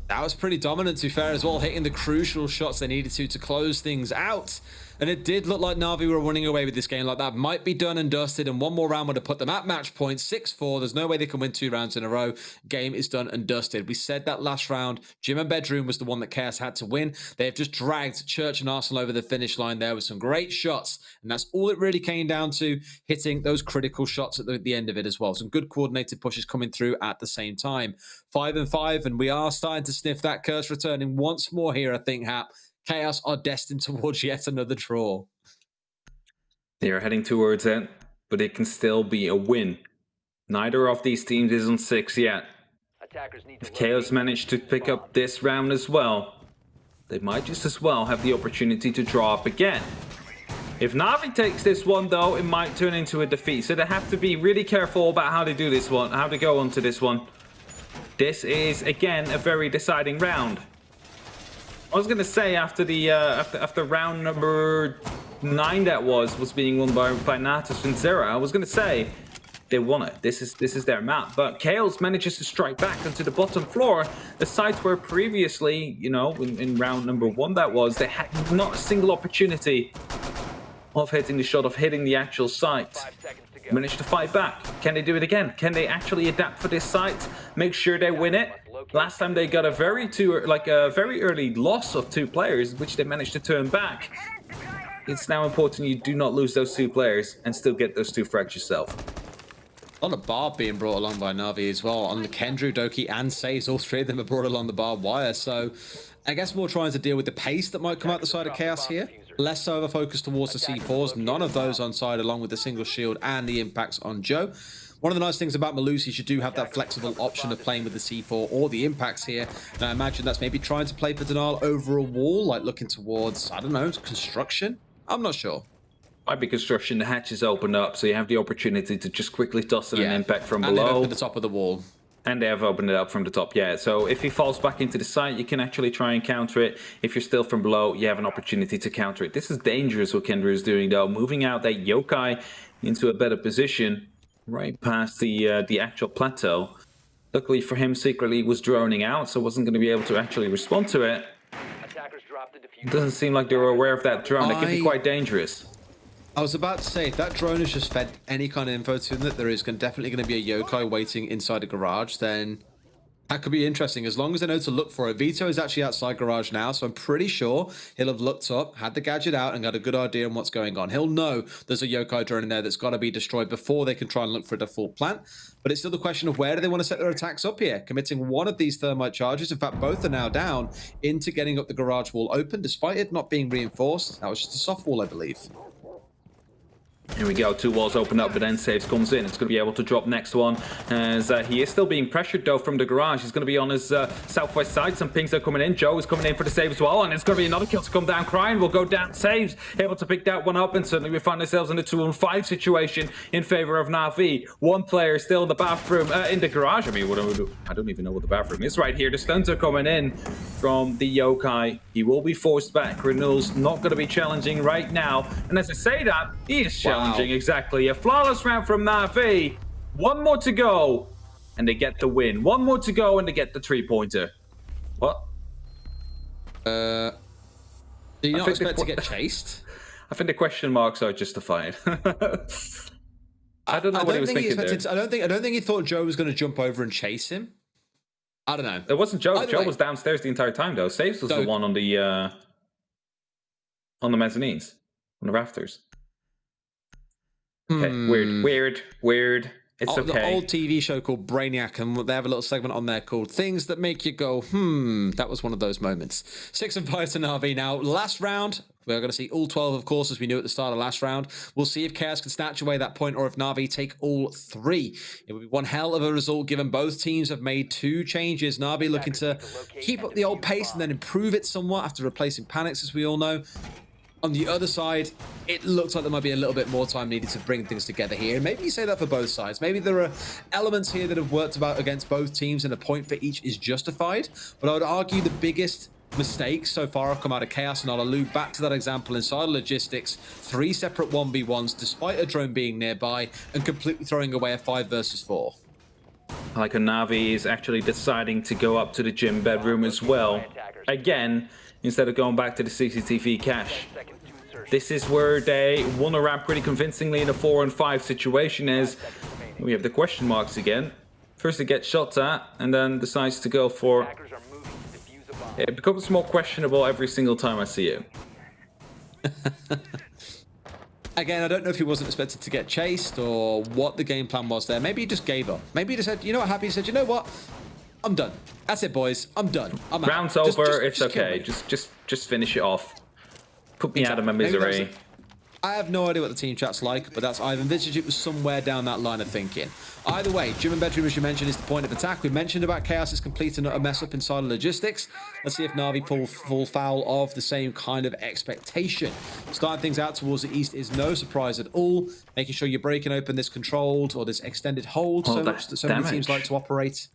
That was pretty dominant, to be fair, as well, hitting the crucial shots they needed to close things out. And it did look like NaVi were running away with this game. Like, that might be done and dusted, and one more round would have put them at match point, 6-4. There's no way they can win 2 rounds in a row. Game is done and dusted. We said that last round, Gym and Bedroom was the one that Chaos had to win. They have just dragged Church and Arsenal over the finish line there with some great shots, and that's all it really came down to, hitting those critical shots at the end of it as well. Some good coordinated pushes coming through at the same time. 5-5, and we are starting to sniff that curse returning once more here, I think, Hap. Chaos are destined towards yet another draw. They are heading towards it, but it can still be a win. Neither of these teams is on 6 yet. If Chaos manage to pick up this round as well, they might just as well have the opportunity to draw up again. If NaVi takes this one, though, it might turn into a defeat. So they have to be really careful about how they do this one, how they go onto this one. This is, again, a very deciding round. I was gonna say after the after round number 9 that was being won by Natus Vincere, I was gonna say they won it. This is their map. But Chaos manages to strike back onto the bottom floor, the site where previously, you know, in round number 1 that was, they had not a single opportunity of hitting the shot, of hitting the actual site. Managed to fight back. Can they do it again? Can they actually adapt for this site? Make sure they win it. Last time they got a very early loss of 2 players, which they managed to turn back. It's now important you do not lose those 2 players and still get those 2 frags yourself. A lot of barb being brought along by NaVi as well. On the Kendrew, Doki, and Saves, all 3 of them are brought along the barbed wire. So I guess more trying to deal with the pace that might come out the side of Chaos here. Less so of a focus towards the C4s. None of those on side, along with the single shield and the impacts on Joe. One of the nice things about Malusi is you do have that flexible option of playing with the C4 or the impacts here. And I imagine that's maybe trying to play for Denal over a wall, like looking towards, I don't know, construction? I'm not sure. Might be construction, the hatches open up, so you have the opportunity to just quickly toss in an impact from below. And open the top of the wall. And they have opened it up from the top, yeah. So if he falls back into the site, you can actually try and counter it. If you're still from below, you have an opportunity to counter it. This is dangerous what Kendra is doing, though. Moving out that yokai into a better position, right past the actual plateau. Luckily for him, secretly was droning out, so wasn't going to be able to actually respond to it. It doesn't seem like they were aware of that drone. It could be quite dangerous. I was about to say, if that drone has just fed any kind of info to them that there is definitely going to be a yokai waiting inside a garage, then that could be interesting. As long as they know to look for it. Vito is actually outside garage now, so I'm pretty sure he'll have looked up, had the gadget out, and got a good idea on what's going on. He'll know there's a yokai drone in there that's got to be destroyed before they can try and look for a default plant. But it's still the question of where do they want to set their attacks up here? Committing one of these thermite charges, in fact, both are now down, into getting up the garage wall open, despite it not being reinforced. That was just a soft wall, I believe. Here we go, 2 walls open up, but then Saves comes in. It's going to be able to drop next one, as he is still being pressured, though, from the garage. He's going to be on his southwest side. Some pings are coming in. Joe is coming in for the save as well, and it's going to be another kill to come down. Crying will go down. Saves able to pick that one up, and suddenly we find ourselves in a 2-on-5 situation in favor of NaVi. 1 player still in the bathroom, in the garage. I mean, what do we do? I don't even know what the bathroom is right here. The stuns are coming in from the yokai. He will be forced back. Renewal's not going to be challenging right now, and as I say that, he is challenging. Exactly. A flawless round from NaVi. 1 more to go, and they get the win. 1 more to go, and they get the 3-pointer. What? Do you not expect to get chased? I think the question marks are justified. I don't know what he was thinking there. I don't think he thought Joe was going to jump over and chase him. I don't know. It wasn't Joe. Joe was downstairs the entire time, though. Saves was the one on the mezzanines, on the rafters. Okay, weird. It's okay. The old TV show called Brainiac, and they have a little segment on there called Things That Make You Go, That was one of those moments. 6-5 to NaVi now. Last round, we're going to see all 12, of course, as we knew at the start of last round. We'll see if Chaos can snatch away that point or if NaVi take all 3. It would be one hell of a result given both teams have made 2 changes. NaVi looking to keep up the old pace and then improve it somewhat after replacing Panics, as we all know. On the other side, it looks like there might be a little bit more time needed to bring things together here. And maybe you say that for both sides. Maybe there are elements here that have worked about against both teams and a point for each is justified. But I would argue the biggest mistakes so far have come out of Chaos, and I'll allude back to that example inside Logistics. 3 separate 1v1s despite a drone being nearby and completely throwing away a 5 versus 4. Like a NaVi is actually deciding to go up to the gym bedroom as well. Again, instead of going back to the CCTV cache. This is where they won around pretty convincingly in a 4-on-5 situation as we have the question marks again. First it gets shot at and then decides to go for... It becomes more questionable every single time I see it. Again, I don't know if he wasn't expected to get chased or what the game plan was there. Maybe he just gave up. Maybe he just said, you know what, Happy? He said, you know what? I'm done. That's it, boys. I'm done. I'm out. Round's over. It's okay. Just finish it off. Put me out of my misery. I have no idea what the team chat's like, but that's I've envisaged it was somewhere down that line of thinking. Either way, gym and bedroom, as you mentioned, is the point of attack. We mentioned about Chaos is complete and not a mess up inside of Logistics. Let's see if NaVi fall foul of the same kind of expectation. Starting things out towards the east is no surprise at all. Making sure you're breaking open this controlled or this extended hold so much that so many teams like to operate.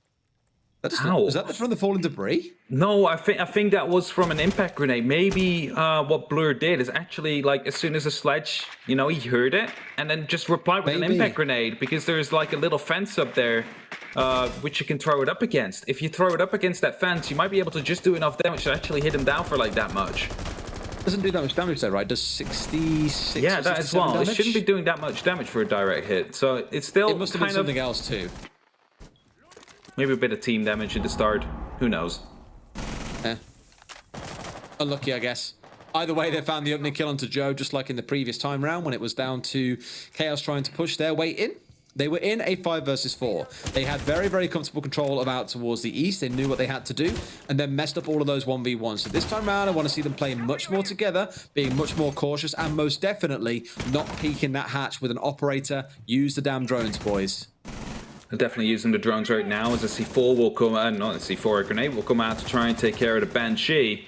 Is that from the falling debris? No, I think that was from an impact grenade. Maybe what Blur did is actually, like, as soon as a sledge, you know, he heard it and then just replied with an impact grenade, because there's like a little fence up there which you can throw it up against. If you throw it up against that fence, you might be able to just do enough damage to actually hit him down for like that much. Doesn't do that much damage though, right? Does 66? Yeah, that as well. Damage? It shouldn't be doing that much damage for a direct hit. So it's still It must have been something else too. Maybe a bit of team damage at the start. Who knows? Unlucky, I guess. Either way, they found the opening kill onto Joe, just like in the previous time round when it was down to Chaos trying to push their way in. They were in a 5 versus 4. They had very, very comfortable control of out towards the east. They knew what they had to do and then messed up all of those 1v1s. So this time around, I want to see them play much more together, being much more cautious, and most definitely not peeking that hatch with an operator. Use the damn drones, boys. They're definitely using the drones right now as a C4 will come out, not a C4, a grenade will come out to try and take care of the Banshee.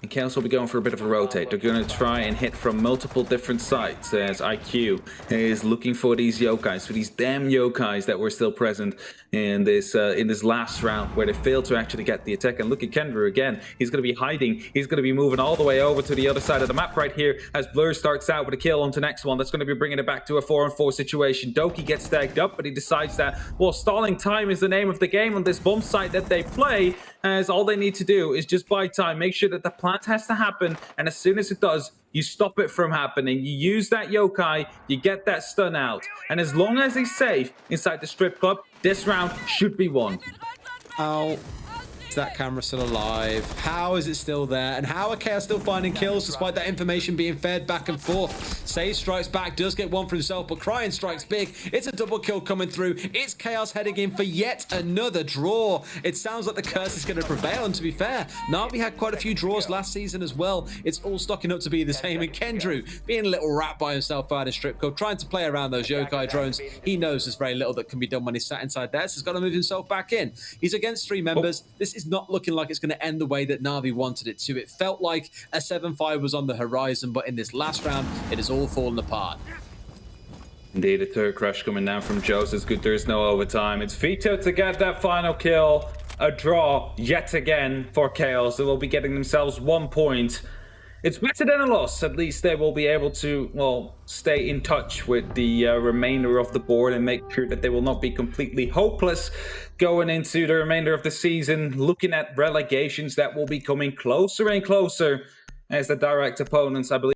And Chaos will be going for a bit of a rotate. They're going to try and hit from multiple different sites as IQ is looking for these yokais, for these damn yokais that were still present in this last round where they failed to actually get the attack. And look at Kendra again. He's going to be hiding. He's going to be moving all the way over to the other side of the map right here as Blur starts out with a kill onto the next one. That's going to be bringing it back to a 4-on-4 situation. Doki gets stacked up, but he decides that, well, stalling time is the name of the game on this bomb site that they play, as all they need to do is just buy time, make sure that the plant has to happen, and as soon as it does, you stop it from happening. You use that yokai, you get that stun out, and as long as he's safe inside the strip club, this round should be won. Ow. Is that camera still alive? How is it still there? And how are Chaos still finding kills despite that information being fed back and forth? Sage strikes back, does get one for himself, but Crying strikes big. It's a double kill coming through. It's Chaos heading in for yet another draw. It sounds like the curse is going to prevail, and to be fair, NaVi had quite a few draws last season as well. It's all stocking up to be the same, and Kendrew being a little rat by himself out of strip club, trying to play around those yokai drones. He knows there's very little that can be done when he's sat inside there, so he's got to move himself back in. He's against 3 members. This is not looking like it's going to end the way that NaVi wanted it to. It felt like a 7-5 was on the horizon, but in this last round, it has all fallen apart. Indeed, a third crush coming down from Joe says good there's no overtime. It's Vito to get that final kill. A draw yet again for Chaos. They will be getting themselves 1 point. It's better than a loss. At least they will be able to, well, stay in touch with the remainder of the board and make sure that they will not be completely hopeless going into the remainder of the season, looking at relegations that will be coming closer and closer as the direct opponents, I believe.